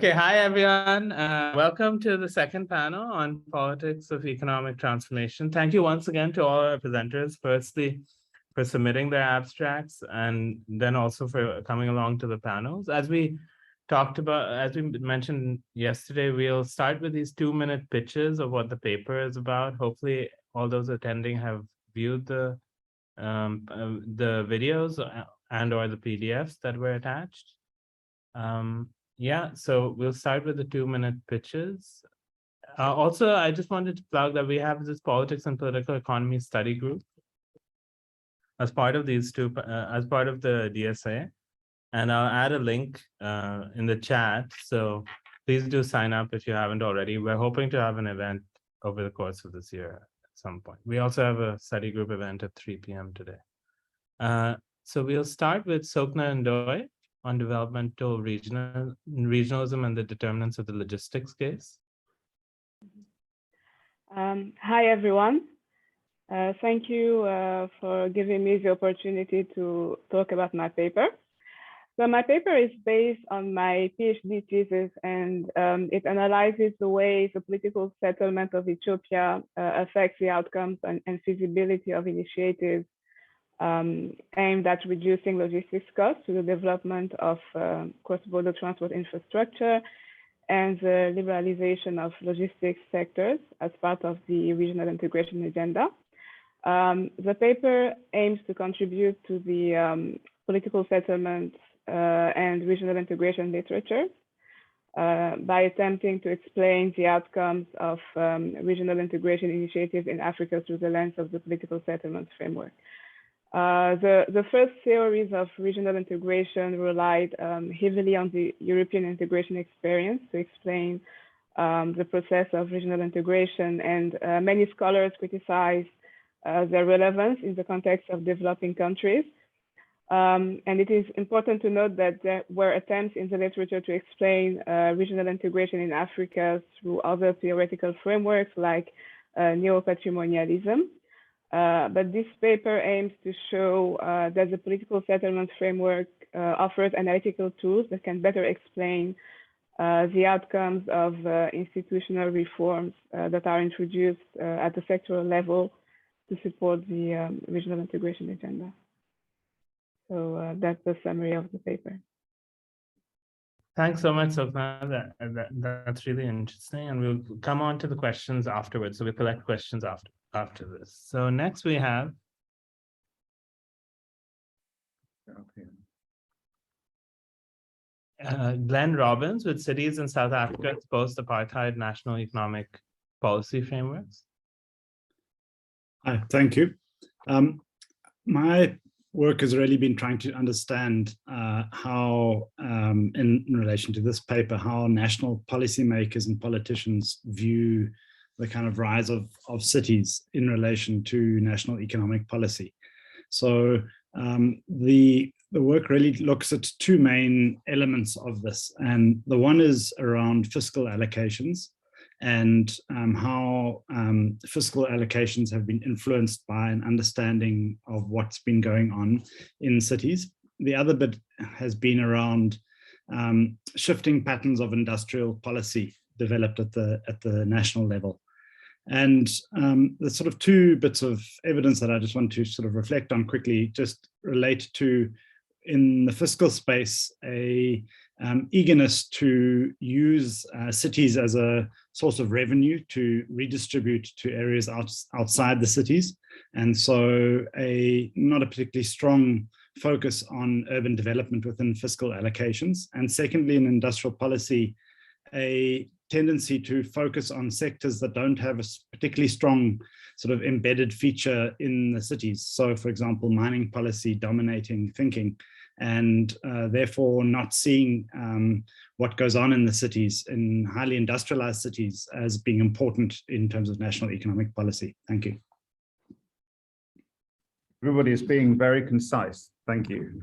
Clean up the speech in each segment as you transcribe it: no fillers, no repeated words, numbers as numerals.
Okay, hi everyone. Welcome to the second panel on politics of economic transformation. Thank you once again to all our presenters, firstly, for submitting their abstracts and then also for coming along to the panels. As we mentioned yesterday, we'll start with these 2-minute pitches of what the paper is about. Hopefully, all those attending have viewed the videos and or the PDFs that were attached. Yeah, so we'll start with the 2-minute pitches. Also, I just wanted to plug that we have this politics and political economy study group as part of these as part of the DSA. And I'll add a link in the chat. So please do sign up if you haven't already. We're hoping to have an event over the course of this year at some point. We also have a study group event at 3 p.m. today. So we'll start with Sokna Ndoye on developmental regionalism and the determinants of the logistics case. Hi, everyone. Thank you for giving me the opportunity to talk about my paper. So my paper is based on my PhD thesis, and it analyzes the way the political settlement of Ethiopia affects the outcomes and feasibility of initiatives aimed at reducing logistics costs through the development of cross-border transport infrastructure and the liberalization of logistics sectors as part of the regional integration agenda. The paper aims to contribute to the political settlement and regional integration literature by attempting to explain the outcomes of regional integration initiatives in Africa through the lens of the political settlement framework. The first theories of regional integration relied heavily on the European integration experience to explain the process of regional integration, and many scholars criticize their relevance in the context of developing countries. And it is important to note that there were attempts in the literature to explain regional integration in Africa through other theoretical frameworks like neo-patrimonialism. But this paper aims to show that the political settlement framework offers analytical tools that can better explain the outcomes of institutional reforms that are introduced at the sectoral level to support the regional integration agenda. So that's the summary of the paper. Thanks so much, Sokna. That's really interesting. And we'll come on to the questions afterwards. So we'll collect questions after this. So next we have Glenn Robbins with Cities in South Africa's Post-Apartheid National Economic Policy Frameworks. Hi, thank you. My work has really been trying to understand how, in relation to this paper, how national policymakers and politicians view the kind of rise of cities in relation to national economic policy. So the work really looks at two main elements of this, and the one is around fiscal allocations and how fiscal allocations have been influenced by an understanding of what's been going on in cities. The other bit has been around shifting patterns of industrial policy developed at the national level. And the sort of two bits of evidence that I just want to sort of reflect on quickly just relate to, in the fiscal space, a eagerness to use cities as a source of revenue to redistribute to areas outside the cities. And so not a particularly strong focus on urban development within fiscal allocations. And secondly, in industrial policy, a tendency to focus on sectors that don't have a particularly strong sort of embedded feature in the cities. So for example, mining policy dominating thinking, and therefore not seeing what goes on in the cities, in highly industrialized cities, as being important in terms of national economic policy. Thank you. Everybody is being very concise. Thank you.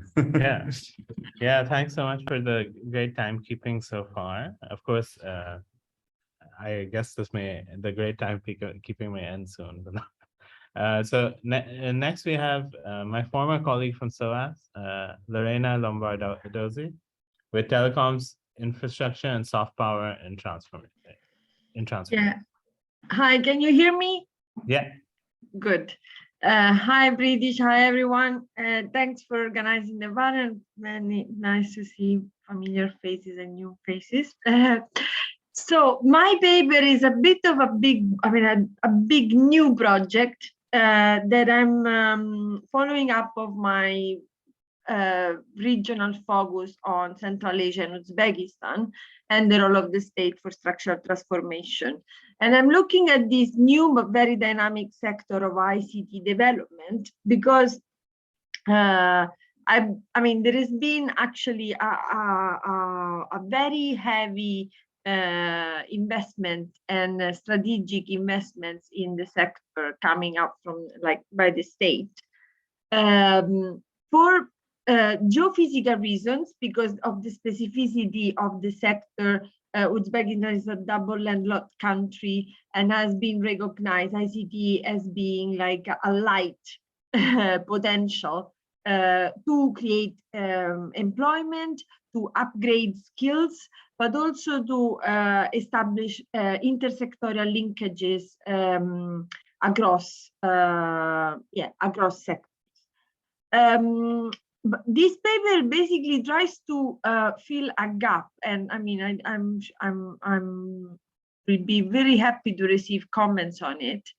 Yeah, thanks so much for the great timekeeping so far. Of course, I guess the great timekeeping may end soon. But so next we have my former colleague from SOAS, Lorena Lombardozzi, with telecoms infrastructure and soft power in transformation. Yeah. Hi, can you hear me? Yeah. Good. Hi, British. Hi, everyone. Thanks for organizing the event. Many nice to see familiar faces and new faces. So my paper is a bit of a big, a big new project that I'm following up of my regional focus on Central Asia and Uzbekistan and the role of the state for structural transformation. And I'm looking at this new but very dynamic sector of ICT development because there has been actually a very heavy investment and strategic investments in the sector coming up from by the state for geophysical reasons, because of the specificity of the sector. Uzbekistan is a double landlocked country and has been recognized ICT as being like a light potential to create employment, to upgrade skills, but also to establish intersectorial linkages across sectors. But this paper basically tries to fill a gap, and will be very happy to receive comments on it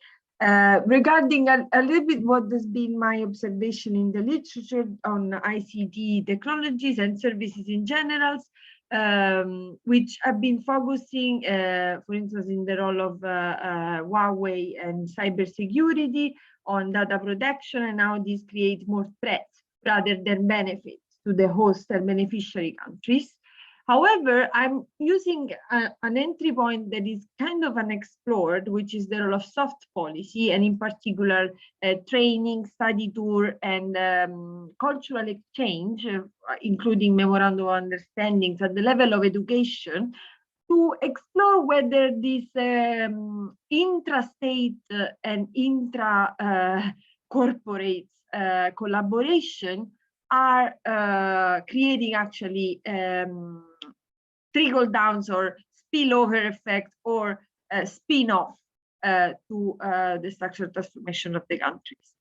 regarding a little bit what has been my observation in the literature on ICT technologies and services in general, which have been focusing, for instance, in the role of Huawei and cybersecurity, on data protection, and how this creates more threats rather than benefits to the host and beneficiary countries. However, I'm using an entry point that is kind of unexplored, which is the role of soft policy, and in particular, training, study tour, and cultural exchange, including memorandum of understandings at the level of education, to explore whether this intra-state and intra-corporate collaboration are creating actually trickle downs or spillover effect or spin-off to the structural transformation of the countries.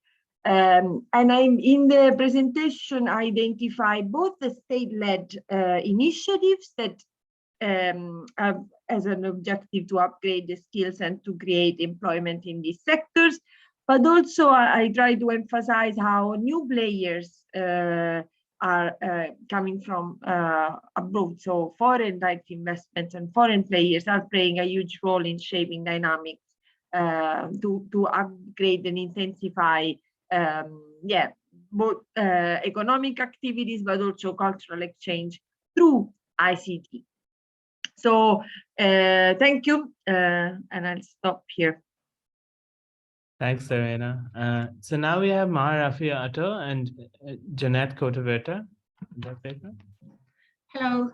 And in the presentation, I identify both the state-led initiatives that have as an objective to upgrade the skills and to create employment in these sectors, but also I try to emphasize how new players are coming from abroad. So foreign direct investments and foreign players are playing a huge role in shaping dynamics to upgrade and intensify both economic activities, but also cultural exchange through ICT. So thank you, and I'll stop here. Thanks, Serena. So now we have Maha Rafi Atto and Jeanette Cotoveta. Hello,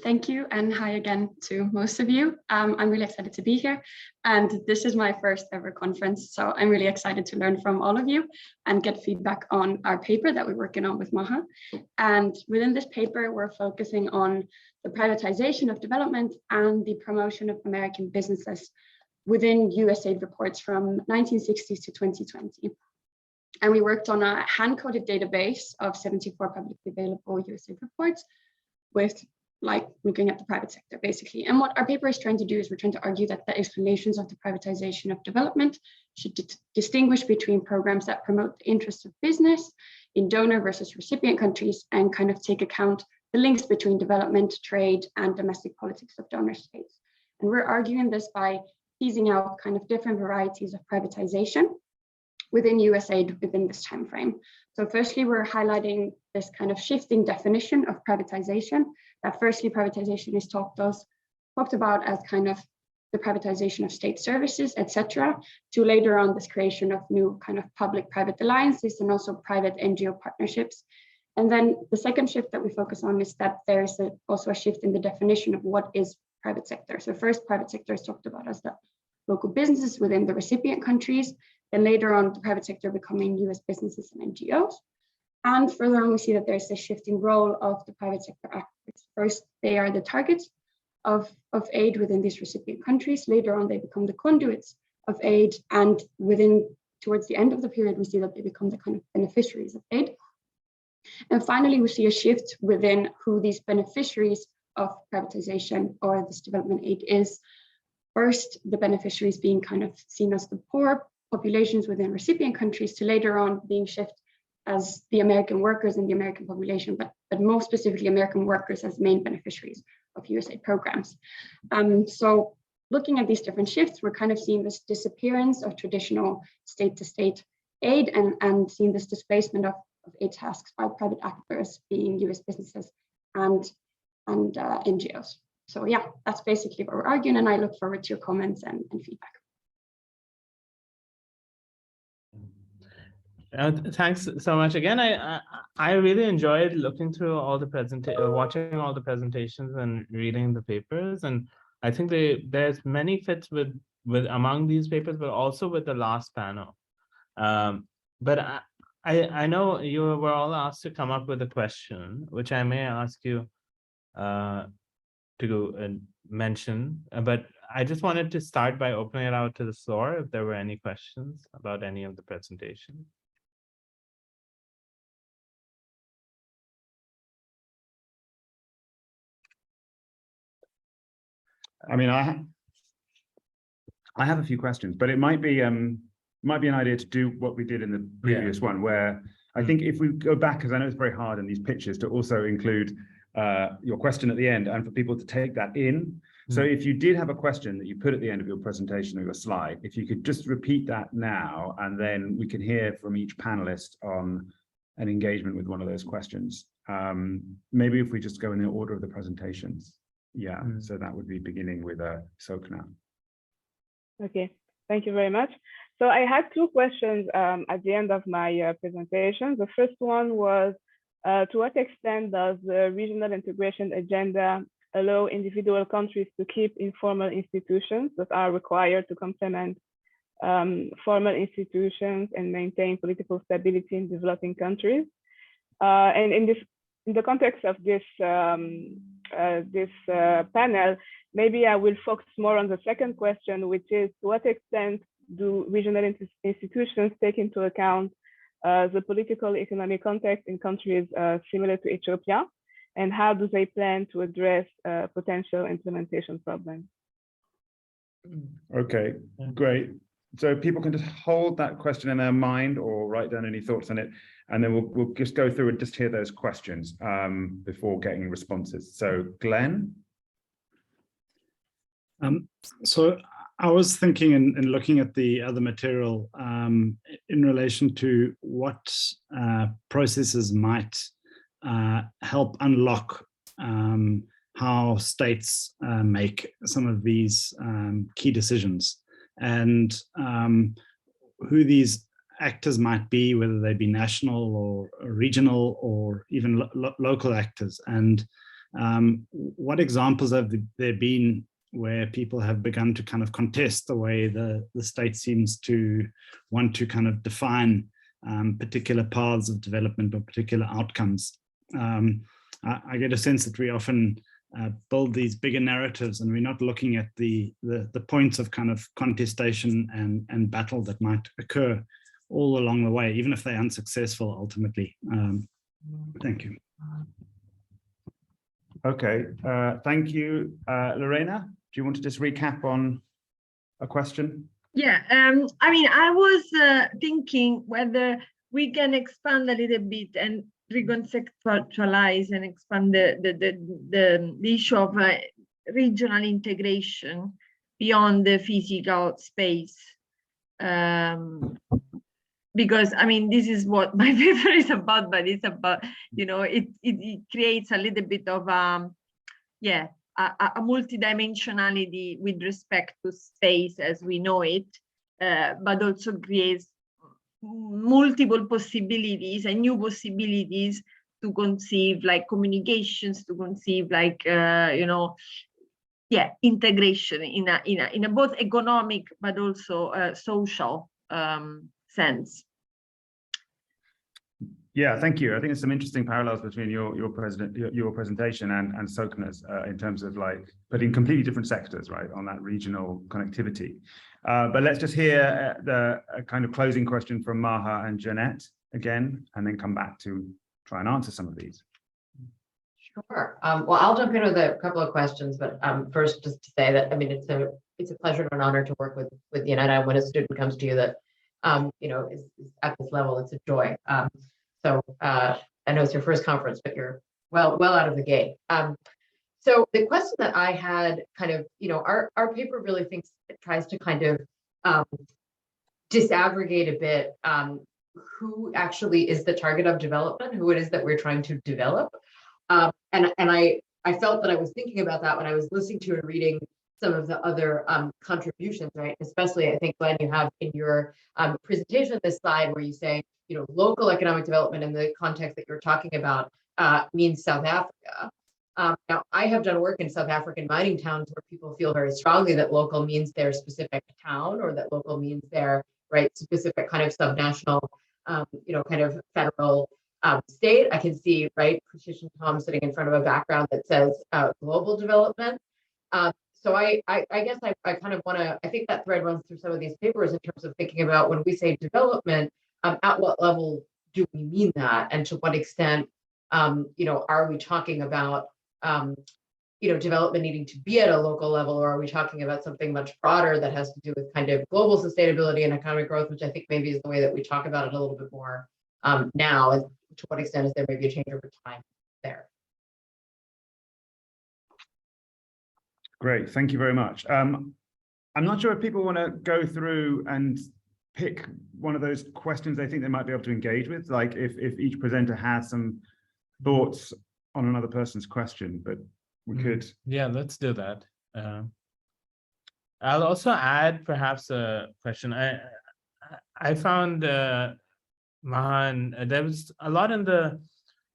thank you, and hi again to most of you. I'm really excited to be here, and this is my first ever conference, so I'm really excited to learn from all of you and get feedback on our paper that we're working on with Maha. And within this paper, we're focusing on the privatization of development and the promotion of American businesses within USAID reports from 1960s to 2020. And we worked on a hand-coded database of 74 publicly available USAID reports with looking at the private sector, basically. And what our paper is trying to do is we're trying to argue that the explanations of the privatization of development should distinguish between programs that promote the interests of business in donor versus recipient countries, and kind of take account the links between development, trade, and domestic politics of donor states. And we're arguing this by teasing out kind of different varieties of privatization within USAID within this time frame. So firstly, we're highlighting this kind of shifting definition of privatization. That firstly, privatization is talked about as kind of the privatization of state services, etc., to later on this creation of new kind of public-private alliances and also private NGO partnerships. And then the second shift that we focus on is that there's also a shift in the definition of what is private sector. So first, private sector is talked about as the local businesses within the recipient countries, and later on the private sector becoming US businesses and NGOs. And further on, we see that there's a shifting role of the private sector actors. First, they are the targets of aid within these recipient countries. Later on, they become the conduits of aid. And towards the end of the period, we see that they become the kind of beneficiaries of aid. And finally, we see a shift within who these beneficiaries of privatization or this development aid is. First, the beneficiaries being kind of seen as the poor populations within recipient countries, to later on being shifted as the American workers in the American population, but more specifically American workers as main beneficiaries of USAID programs. So looking at these different shifts, we're kind of seeing this disappearance of traditional state-to-state aid and seeing this displacement of aid tasks by private actors, being US businesses and NGOs. So yeah, that's basically what we're arguing, and I look forward to your comments and feedback. Thanks so much. Again, I really enjoyed looking through all the watching all the presentations and reading the papers, and I think there's many fits with among these papers, but also with the last panel. But I know you were all asked to come up with a question, which I may ask you to mention, but I just wanted to start by opening it out to the floor if there were any questions about any of the presentations. I mean, I have a few questions, but it might be an idea to do what we did in the previous one, where I think if we go back, because I know it's very hard in these pictures to also include your question at the end and for people to take that in. So if you did have a question that you put at the end of your presentation or your slide, if you could just repeat that now, and then we can hear from each panelist on an engagement with one of those questions. Maybe if we just go in the order of the presentations. Yeah, so that would be beginning with Sokna. Okay, thank you very much. So I had two questions at the end of my presentation. The first one was, to what extent does the regional integration agenda allow individual countries to keep informal institutions that are required to complement formal institutions and maintain political stability in developing countries? And in the context of this panel, maybe I will focus more on the second question, which is, to what extent do regional institutions take into account the political economic context in countries similar to Ethiopia, and how do they plan to address potential implementation problems? Okay, great. So people can just hold that question in their mind or write down any thoughts on it, and then we'll just go through and just hear those questions before getting responses. So Glenn? So I was thinking in looking at the other material in relation to what processes might help unlock how states make some of these key decisions, and who these actors might be, whether they be national or regional or even local actors, and what examples have there been where people have begun to kind of contest the way the state seems to want to kind of define particular paths of development or particular outcomes. I get a sense that we often build these bigger narratives, and we're not looking at the points of kind of contestation and battle that might occur all along the way, even if they're unsuccessful ultimately. Thank you. Okay, thank you. Lorena, do you want to just recap on a question? Yeah, I mean, I was thinking whether we can expand a little bit and reconceptualize and expand the issue of regional integration beyond the physical space. Because I mean, this is what my paper is about, but it's about, you know, it creates a little bit of a multidimensionality with respect to space as we know it, but also creates multiple possibilities and new possibilities to conceive like communications, to conceive like integration in a both economic but also social sense. Yeah, thank you. I think there's some interesting parallels between your presentation and Sokna's in terms of like putting completely different sectors, right, on that regional connectivity. But let's just hear the kind of closing question from Maha and Jeanette again, and then come back to try and answer some of these. Sure. Well, I'll jump in with a couple of questions, but first, just to say that I mean it's a pleasure and an honor to work with United. When a student comes to you that you know is at this level, it's a joy. So I know it's your first conference, but you're well out of the gate. So the question that I had, kind of, you know, our paper really tries to kind of disaggregate a bit who actually is the target of development, who it is that we're trying to develop. And I felt that I was thinking about that when I was listening to and reading some of the other contributions, right? Especially, I think, Glenn, you have in your presentation this slide where you say, you know, local economic development in the context that you're talking about means South Africa. Now, I have done work in South African mining towns where people feel very strongly that local means their specific town, or that local means their specific kind of subnational, you know, kind of federal state. I can see, right, Patricia Tom sitting in front of a background that says global development. So I guess I kind of want to, I think that thread runs through some of these papers in terms of thinking about when we say development, at what level do we mean that, and to what extent, you know, are we talking about, you know, development needing to be at a local level, or are we talking about something much broader that has to do with kind of global sustainability and economic growth, which I think maybe is the way that we talk about it a little bit more now, and to what extent is there maybe a change over time there? Great, thank you very much. I'm not sure if people want to go through and pick one of those questions they think they might be able to engage with, like if each presenter has some thoughts on another person's question, but we could. Yeah, let's do that. I'll also add perhaps a question. I found Mahan, there was a lot in the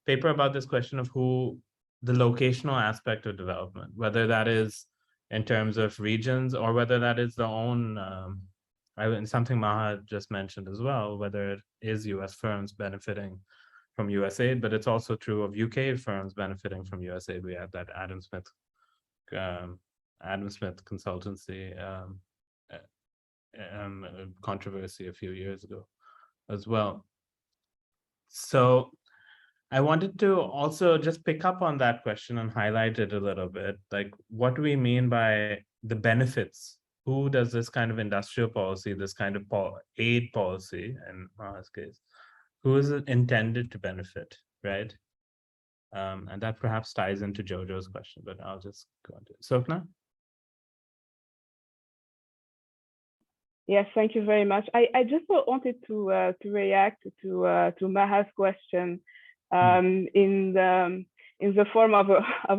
paper about this question of who the locational aspect of development, whether that is in terms of regions or whether that is the own, something Maha just mentioned as well, whether it is US firms benefiting from USAID, but it's also true of UK firms benefiting from USAID. We had that Adam Smith consultancy controversy a few years ago as well. So I wanted to also just pick up on that question and highlight it a little bit, like what do we mean by the benefits? Who does this kind of industrial policy, this kind of aid policy, in Maha's case, who is it intended to benefit, right? And that perhaps ties into Jojo's question, but I'll just go on to it. Sokna? Yes, thank you very much. I just wanted to react to Maha's question in the form of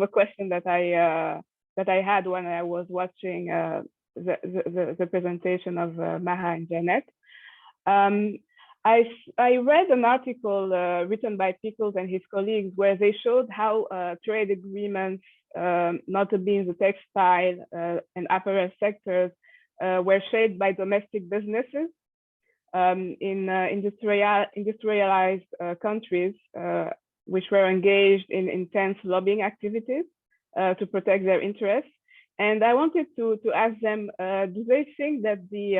a question that I had when I was watching the presentation of Maha and Jeanette. I read an article written by Pickles and his colleagues where they showed how trade agreements, notably in the textile and apparel sectors, were shaped by domestic businesses in industrialized countries, which were engaged in intense lobbying activities to protect their interests. And I wanted to ask them, do they think that the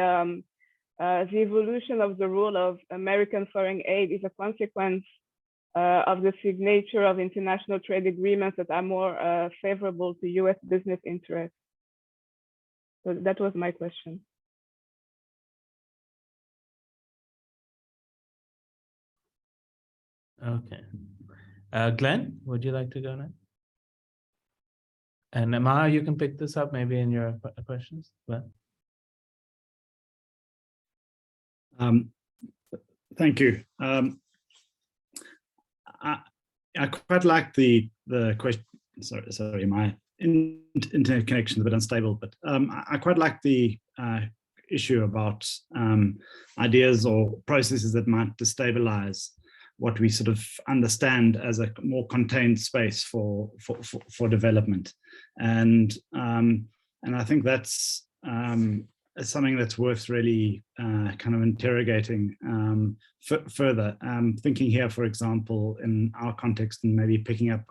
evolution of the role of American foreign aid is a consequence of the signature of international trade agreements that are more favorable to US business interests? So that was my question. Okay. Glenn, would you like to go next? And Maha, you can pick this up maybe in your questions. Glenn? Thank you. I quite like the question. Sorry, my internet connection is a bit unstable, but I quite like the issue about ideas or processes that might destabilize what we sort of understand as a more contained space for development, and I think that's something that's worth really kind of interrogating further. Thinking here, for example, in our context, and maybe picking up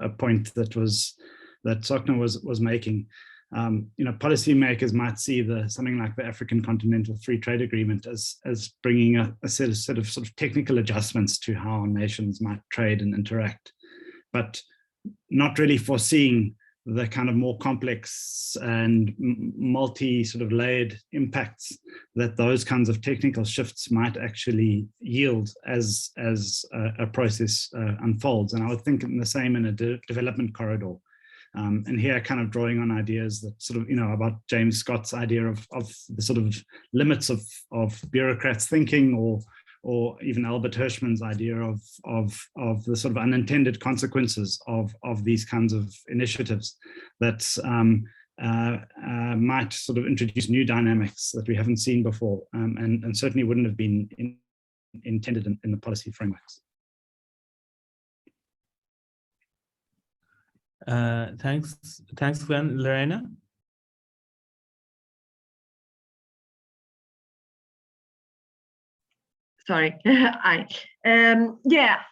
a point that Sokna was making. Policymakers might see something like the African Continental Free Trade Agreement as bringing a set of technical adjustments to how nations might trade and interact, but not really foreseeing the kind of more complex and layered impacts that those kinds of technical shifts might actually yield as a process unfolds. And I would think the same in a development corridor. And here kind of drawing on ideas that about James Scott's idea of the sort of limits of bureaucrats thinking, or even Albert Hirschman's idea of the sort of unintended consequences of these kinds of initiatives that might sort of introduce new dynamics that we haven't seen before, and certainly wouldn't have been intended in the policy frameworks. Thanks, Glenn. Lorena? Sorry, yeah,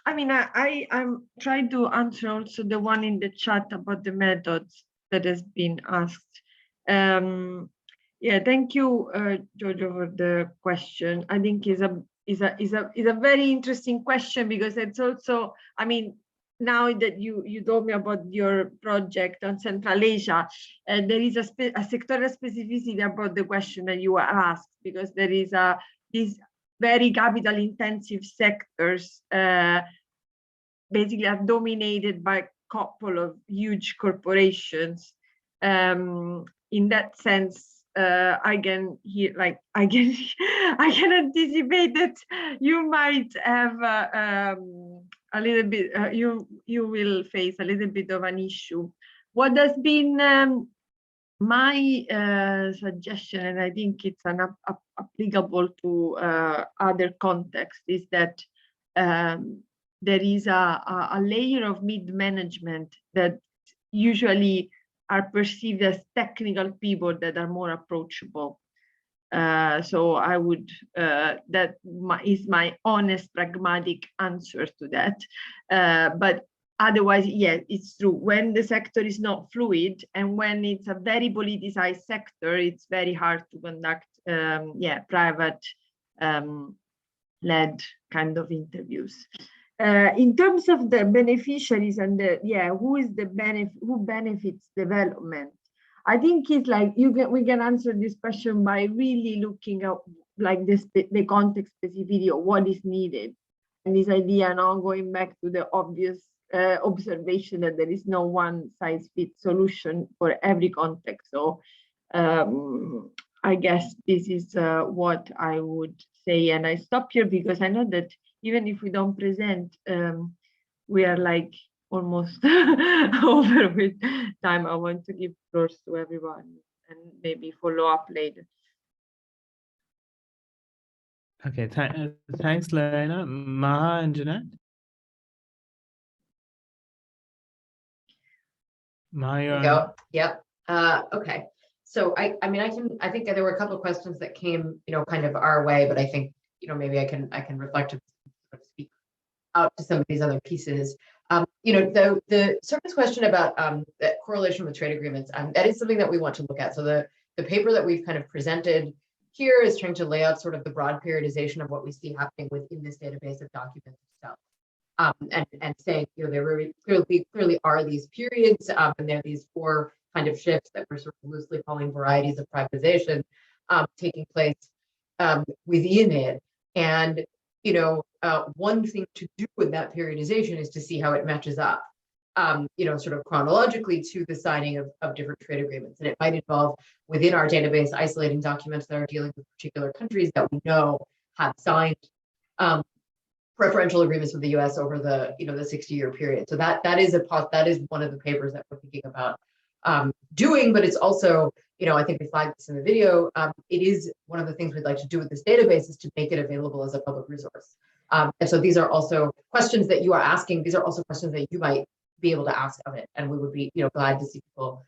I mean, I'm trying to answer also the one in the chat about the methods that has been asked. Yeah, thank you, Giorgio, for the question. I think is a very interesting question, because it's also, I mean, now that you told me about your project on Central Asia, there is a sectoral specificity about the question that you were asked, because there is these very capital intensive sectors basically are dominated by a couple of huge corporations. In that sense, I can anticipate that you might have a little bit, you will face a little bit of an issue. What has been my suggestion, and I think it's applicable to other contexts, is that there is a layer of mid-management that usually are perceived as technical people that are more approachable. So I would, that is my honest, pragmatic answer to that. But otherwise, yeah, it's true. When the sector is not fluid, and when it's a very politicized sector, it's very hard to conduct, private led kind of interviews. In terms of the beneficiaries and who benefits development, I think it's like we can answer this question by really looking at like the context specificity of what is needed, and this idea now going back to the obvious observation that there is no one size fits solution for every context. So I guess this is what I would say, and I stop here because I know that even if we don't present, we are like almost over with time. I want to give floors to everyone and maybe follow up later. Okay, thanks, Lorena. Maha and Jeanette? Maha, Yep. Okay. So I think there were a couple of questions that came, kind of our way, but I think, maybe I can reflect and speak out to some of these other pieces. The surface question about the correlation with trade agreements, that is something that we want to look at. So the paper that we've kind of presented here is trying to lay out sort of the broad periodization of what we see happening within this database of documents itself. And saying, there very clearly are these periods, and there are these four kind of shifts that we're sort of loosely calling varieties of privatization taking place within it. And one thing to do with that periodization is to see how it matches up, sort of chronologically to the signing of different trade agreements. And it might involve within our database isolating documents that are dealing with particular countries that we know have signed preferential agreements with the U.S. over the 60-year period. So that is one of the papers that we're thinking about doing, but it's also, I think we flagged this in the video, it is one of the things we'd like to do with this database is to make it available as a public resource. And so these are also questions that you are asking. These are also questions that you might be able to ask of it. And we would be, glad to see people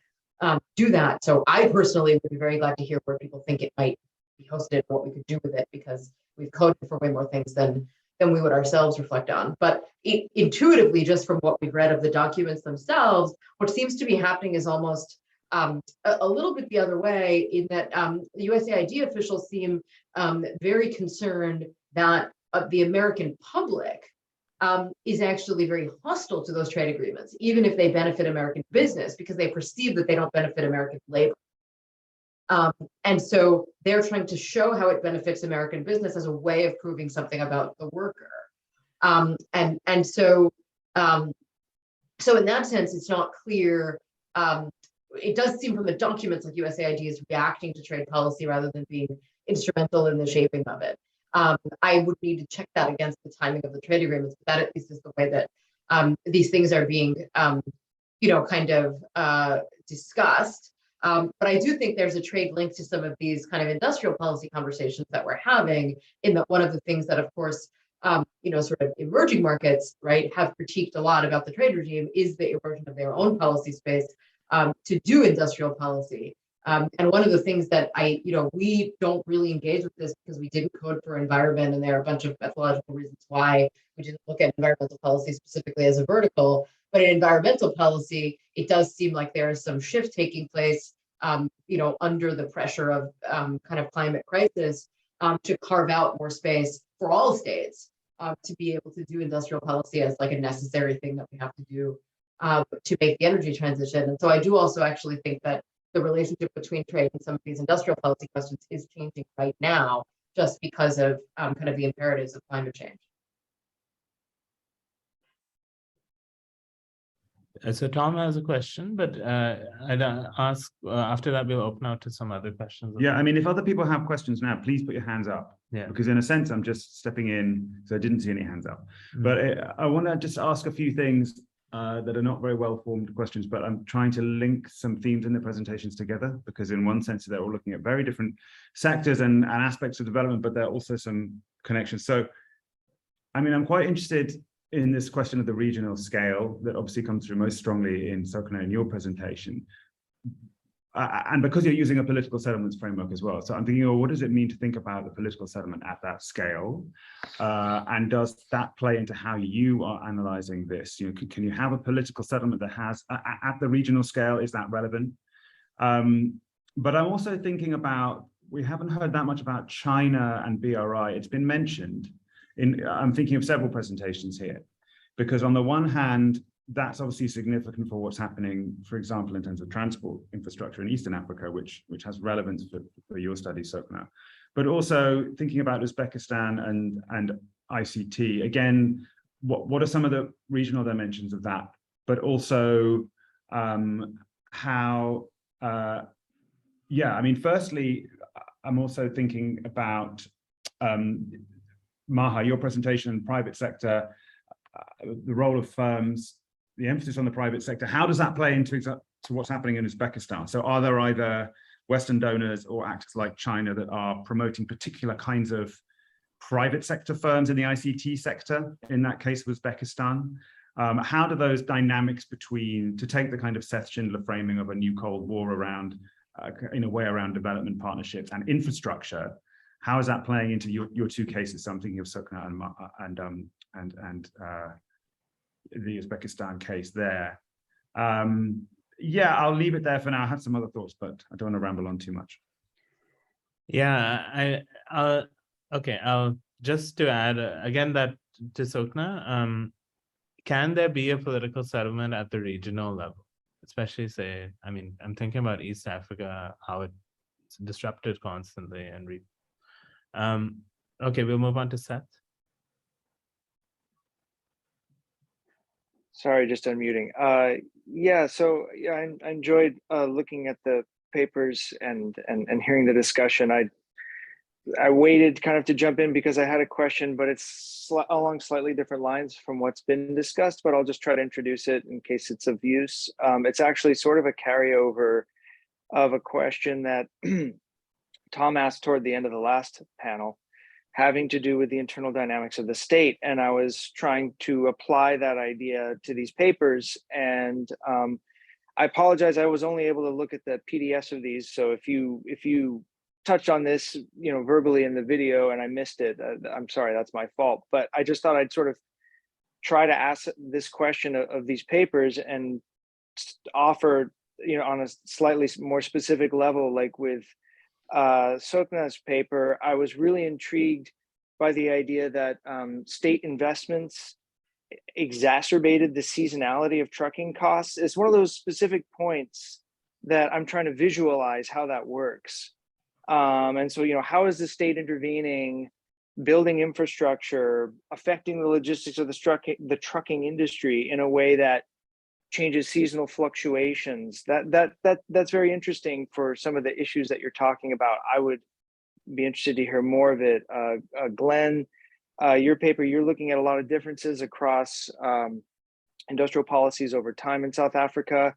do that. So I personally would be very glad to hear where people think it might be hosted and what we could do with it, because we've coded for way more things than we would ourselves reflect on. But intuitively, just from what we've read of the documents themselves, what seems to be happening is almost a little bit the other way, in that the USAID officials seem very concerned that the American public is actually very hostile to those trade agreements, even if they benefit American business, because they perceive that they don't benefit American labor. And so they're trying to show how it benefits American business as a way of proving something about the worker. So in that sense, it's not clear. It does seem from the documents like USAID is reacting to trade policy rather than being instrumental in the shaping of it. I would need to check that against the timing of the trade agreements, but that at least is the way that these things are being, kind of discussed. But I do think there's a trade link to some of these kind of industrial policy conversations that we're having, in that one of the things that, of course, sort of emerging markets, right, have critiqued a lot about the trade regime is the erosion of their own policy space to do industrial policy. And one of the things that we don't really engage with this because we didn't code for environment, and there are a bunch of methodological reasons why we didn't look at environmental policy specifically as a vertical. But in environmental policy, it does seem like there is some shift taking place, under the pressure of kind of climate crisis, to carve out more space for all states to be able to do industrial policy as like a necessary thing that we have to do to make the energy transition. And so I do also actually think that the relationship between trade and some of these industrial policy questions is changing right now, just because of kind of the imperatives of climate change. So Tom has a question, but I'd ask after that we'll open out to some other questions. Yeah, I mean, if other people have questions now, please put your hands up. Yeah. Because in a sense, I'm just stepping in, so I didn't see any hands up. But I want to just ask a few things that are not very well-formed questions, but I'm trying to link some themes in the presentations together, because in one sense, they're all looking at very different sectors and aspects of development, but there are also some connections. So, I mean, I'm quite interested in this question of the regional scale that obviously comes through most strongly in Sokna in your presentation. And because you're using a political settlements framework as well. So I'm thinking, what does it mean to think about the political settlement at that scale? And does that play into how you are analyzing this? Can you have a political settlement that has, at the regional scale, is that relevant? But I'm also thinking about, we haven't heard that much about China and BRI. It's been mentioned. I'm thinking of several presentations here, because on the one hand, that's obviously significant for what's happening, for example, in terms of transport infrastructure in Eastern Africa, which has relevance for your study, Sokna. But also thinking about Uzbekistan and ICT, again, what are some of the regional dimensions of that? But also how, I mean, firstly, I'm also thinking about Maha, your presentation in private sector, the role of firms, the emphasis on the private sector. How does that play into what's happening in Uzbekistan? So are there either Western donors or actors like China that are promoting particular kinds of private sector firms in the ICT sector, in that case, Uzbekistan? How do those dynamics to take the kind of Seth Schindler framing of a new Cold War around, in a way, around development partnerships and infrastructure, how is that playing into your two cases? So I'm thinking of Sokna and the Uzbekistan case there. I'll leave it there for now. I have some other thoughts, but I don't want to ramble on too much. Yeah, I'll just to add again that to Sokna, can there be a political settlement at the regional level, especially I'm thinking about East Africa, how it's disrupted constantly and okay, we'll move on to Seth. Sorry, just unmuting. I enjoyed looking at the papers and hearing the discussion. I waited kind of to jump in because I had a question, but it's along slightly different lines from what's been discussed, but I'll just try to introduce it in case it's of use. It's actually sort of a carryover of a question that Tom asked toward the end of the last panel, having to do with the internal dynamics of the state. And I was trying to apply that idea to these papers. And I apologize, I was only able to look at the PDFs of these. So if you touched on this, verbally in the video and I missed it, I'm sorry, that's my fault. But I just thought I'd sort of try to ask this question of these papers and offer, on a slightly more specific level, like with Sokna's paper, I was really intrigued by the idea that state investments exacerbated the seasonality of trucking costs. It's one of those specific points that I'm trying to visualize how that works. And so, how is the state intervening, building infrastructure, affecting the logistics of the trucking industry in a way that changes seasonal fluctuations? That's very interesting for some of the issues that you're talking about. I would be interested to hear more of it. Glenn, your paper, you're looking at a lot of differences across industrial policies over time in South Africa.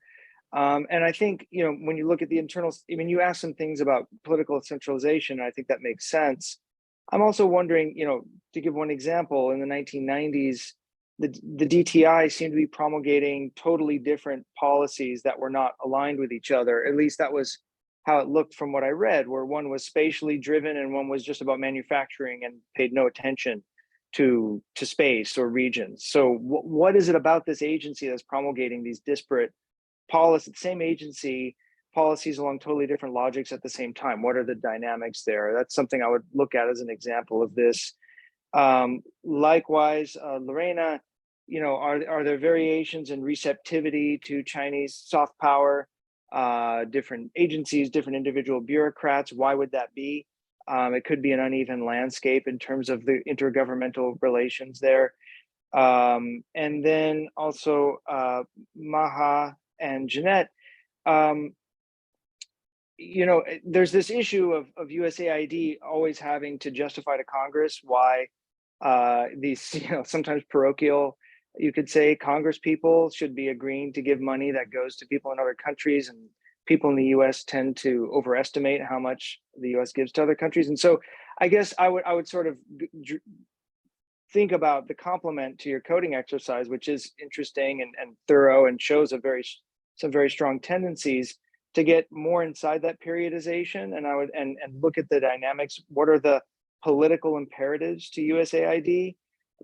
And I think, when you look at the internals, you asked some things about political centralization, and I think that makes sense. I'm also wondering, to give one example, in the 1990s, the DTI seemed to be promulgating totally different policies that were not aligned with each other. At least that was how it looked from what I read, where one was spatially driven and one was just about manufacturing and paid no attention to space or regions. So what is it about this agency that's promulgating these disparate policies, same agency, policies along totally different logics at the same time? What are the dynamics there? That's something I would look at as an example of this. Likewise, Lorena, are there variations in receptivity to Chinese soft power, different agencies, different individual bureaucrats? Why would that be? It could be an uneven landscape in terms of the intergovernmental relations there. And then also Maha and Jeanette, there's this issue of USAID always having to justify to Congress why these, sometimes parochial, you could say, Congress people should be agreeing to give money that goes to people in other countries, and people in the US tend to overestimate how much the US gives to other countries. And so I guess I would sort of think about the complement to your coding exercise, which is interesting and thorough and shows some very strong tendencies, to get more inside that periodization. And I would and look at the dynamics. What are the political imperatives to USAID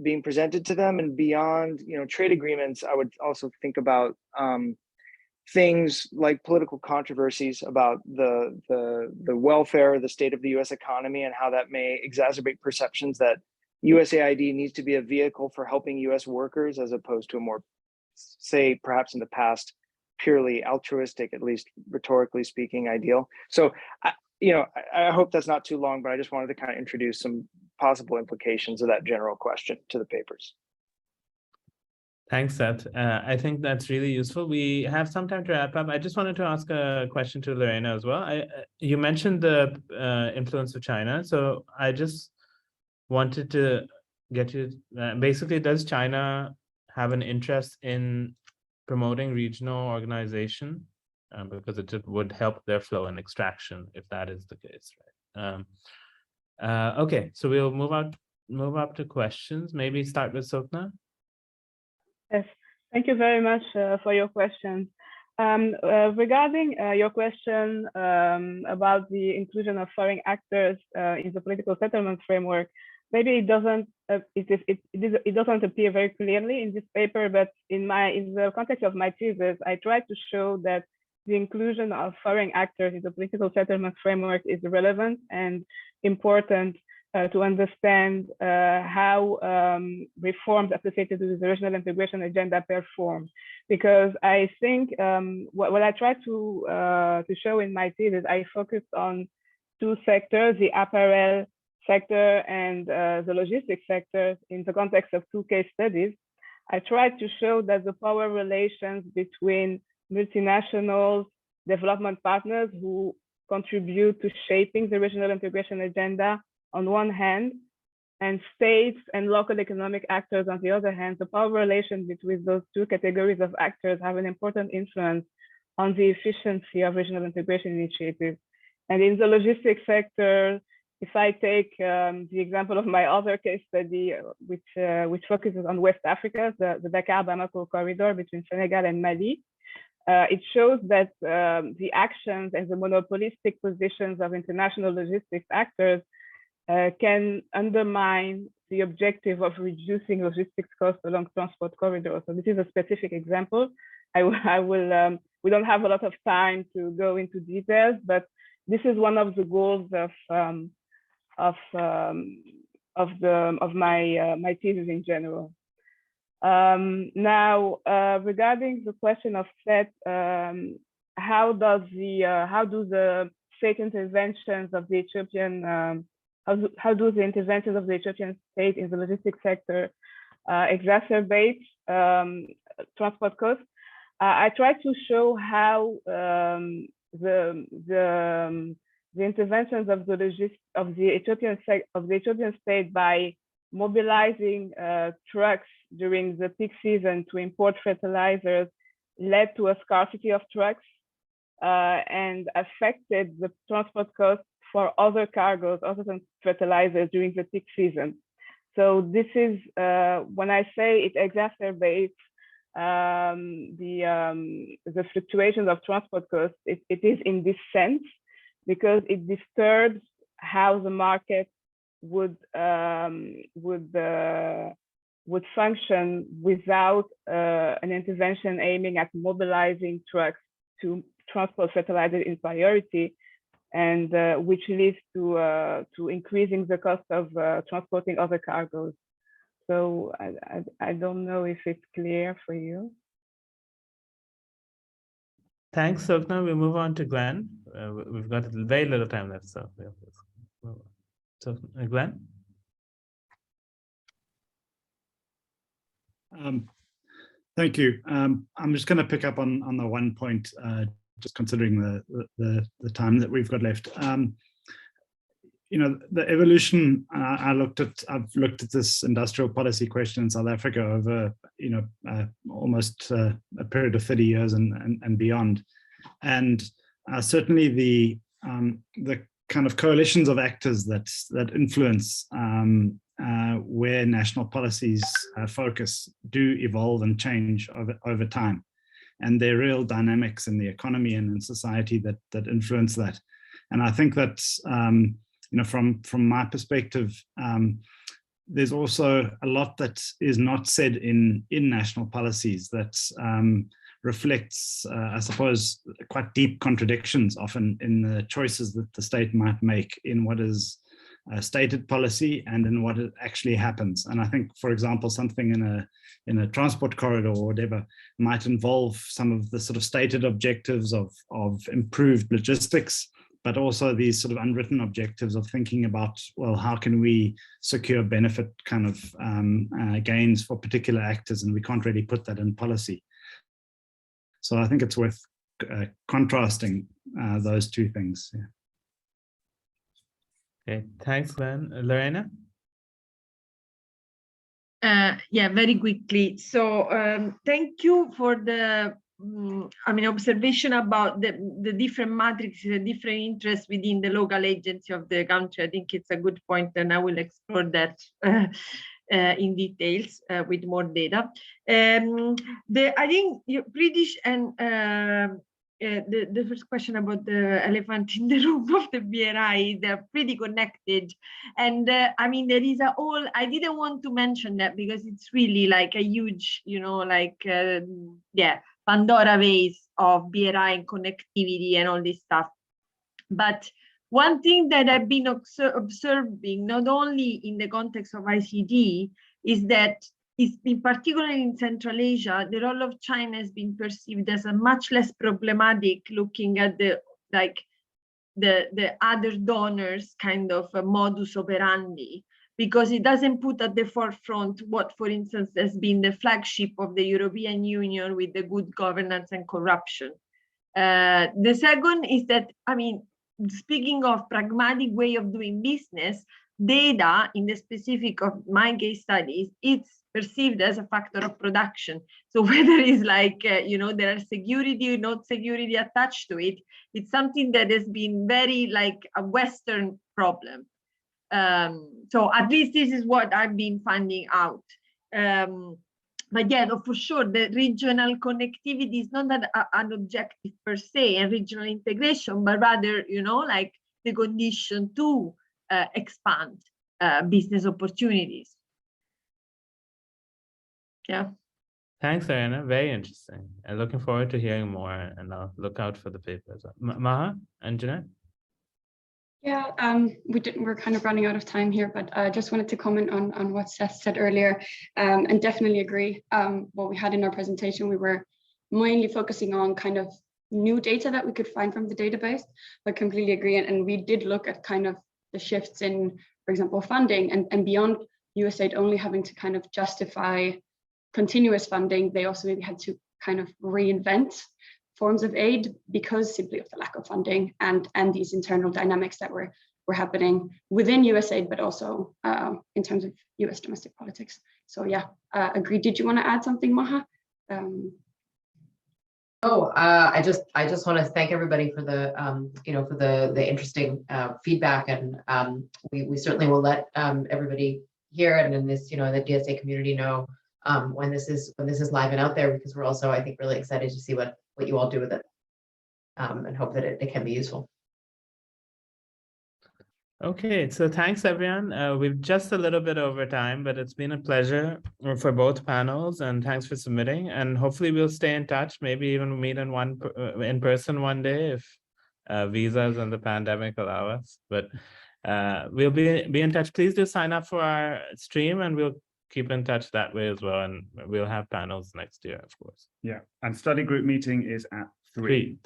being presented to them? And beyond, trade agreements, I would also think about things like political controversies about the welfare, the state of the US economy, and how that may exacerbate perceptions that USAID needs to be a vehicle for helping US workers, as opposed to a more, say, perhaps in the past, purely altruistic, at least rhetorically speaking, ideal. So, I hope that's not too long, but I just wanted to kind of introduce some possible implications of that general question to the papers. Thanks, Seth. I think that's really useful. We have some time to wrap up. I just wanted to ask a question to Lorena as well. You mentioned the influence of China. So I just wanted to get you, basically, does China have an interest in promoting regional organization? Because it would help their flow and extraction if that is the case, right? Okay, so we'll move up to questions. Maybe start with Sokna. Yes, thank you very much for your question. Regarding your question about the inclusion of foreign actors in the political settlement framework, maybe it doesn't appear very clearly in this paper, but in the context of my thesis, I tried to show that the inclusion of foreign actors in the political settlement framework is relevant and important to understand how reforms associated with the regional integration agenda perform. Because I think what I tried to show in my thesis, I focused on two sectors, the apparel sector and the logistics sector, in the context of two case studies. I tried to show that the power relations between multinationals, development partners who contribute to shaping the regional integration agenda on one hand, and states and local economic actors on the other hand, the power relations between those two categories of actors have an important influence on the efficiency of regional integration initiatives. And in the logistics sector, if I take the example of my other case study, which focuses on West Africa, the Dakar-Bamako corridor between Senegal and Mali, it shows that the actions and the monopolistic positions of international logistics actors can undermine the objective of reducing logistics costs along transport corridors. So this is a specific example. I will we don't have a lot of time to go into details, but this is one of the goals of my thesis in general. Now, regarding the question of threat, how do the state interventions of the Ethiopian how do the interventions of the Ethiopian state in the logistics sector exacerbate transport costs? I tried to show how the interventions of the Ethiopian state by mobilizing trucks during the peak season to import fertilizers led to a scarcity of trucks and affected the transport costs for other cargoes other than fertilizers during the peak season. So this is when I say it exacerbates the fluctuations of transport costs, it is in this sense, because it disturbs how the market would function without an intervention aiming at mobilizing trucks to transport fertilizer in priority, and which leads to increasing the cost of transporting other cargoes. So I don't know if it's clear for you. Thanks, Sogna. We move on to Glenn. We've got very little time left, so Glenn. Thank you. I'm just going to pick up on the one point, just considering the time that we've got left. You know, the evolution. I've looked at this industrial policy question in South Africa over, you know, almost a period of 30 years and beyond, and certainly the kind of coalitions of actors that influence where national policies focus do evolve and change over time, and there are real dynamics in the economy and in society that influence that. And I think that you know, from my perspective, there's also a lot that is not said in national policies that reflects, I suppose, quite deep contradictions often in the choices that the state might make in what is stated policy and in what actually happens. And I think, for example, something in a transport corridor or whatever might involve some of the sort of stated objectives of improved logistics, but also these sort of unwritten objectives of thinking about, well, how can we secure benefit kind of gains for particular actors, and we can't really put that in policy. So I think it's worth contrasting those two things. Yeah. Okay, thanks, Glenn. Lorena? Yeah, very quickly. So thank you for the observation about the different matrices, the different interests within the local agency of the country. I think it's a good point, and I will explore that in details with more data. I think British and the first question about the elephant in the room of the BRI, they're pretty connected. And I mean, there is a whole, I didn't want to mention that because it's really like a huge, you know, like, yeah, Pandora vase of BRI and connectivity and all this stuff. But one thing that I've been observing, not only in the context of ICT, is that in particular in Central Asia, the role of China has been perceived as a much less problematic, looking at the other donors kind of a modus operandi, because it doesn't put at the forefront what, for instance, has been the flagship of the European Union with the good governance and corruption. The second is that, I mean, speaking of pragmatic way of doing business, data in the specific of my case studies, it's perceived as a factor of production. So whether it's like, you know, there are security or not security attached to it, it's something that has been very like a Western problem. So at least this is what I've been finding out. But yeah, no, for sure, the regional connectivity is not an objective per se, and regional integration, but rather, you know, like the condition to expand business opportunities. Yeah. Thanks, Ariana. Very interesting. And looking forward to hearing more, and I'll look out for the papers. Maha and Jeanette? Yeah, we're kind of running out of time here, but I just wanted to comment on what Seth said earlier, and definitely agree. What we had in our presentation, we were mainly focusing on kind of new data that we could find from the database, but completely agree. And we did look at kind of the shifts in, for example, funding, and beyond USAID only having to kind of justify continuous funding, they also maybe had to kind of reinvent forms of aid because simply of the lack of funding and these internal dynamics that were happening within USAID, but also in terms of US domestic politics. So yeah, agree. Did you want to add something, Maha? I just want to thank everybody for the for the interesting feedback, and we certainly will let everybody here and in this the DSA community know when this is live and out there, because we're also, I think, really excited to see what you all do with it, and hope that it can be useful. Okay, so thanks everyone. We've just a little bit over time, but it's been a pleasure for both panels, and thanks for submitting. And hopefully we'll stay in touch, maybe even meet in person one day if visas and the pandemic allow us. But we'll be in touch. Please do sign up for our stream, and we'll keep in touch that way as well. And we'll have panels next year, of course. Yeah, and study group meeting is at 3.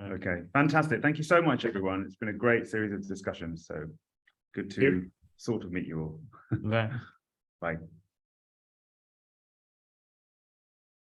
Okay, fantastic. Thank you so much, everyone. It's been a great series of discussions. So good to sort of meet you all. Bye. Bye.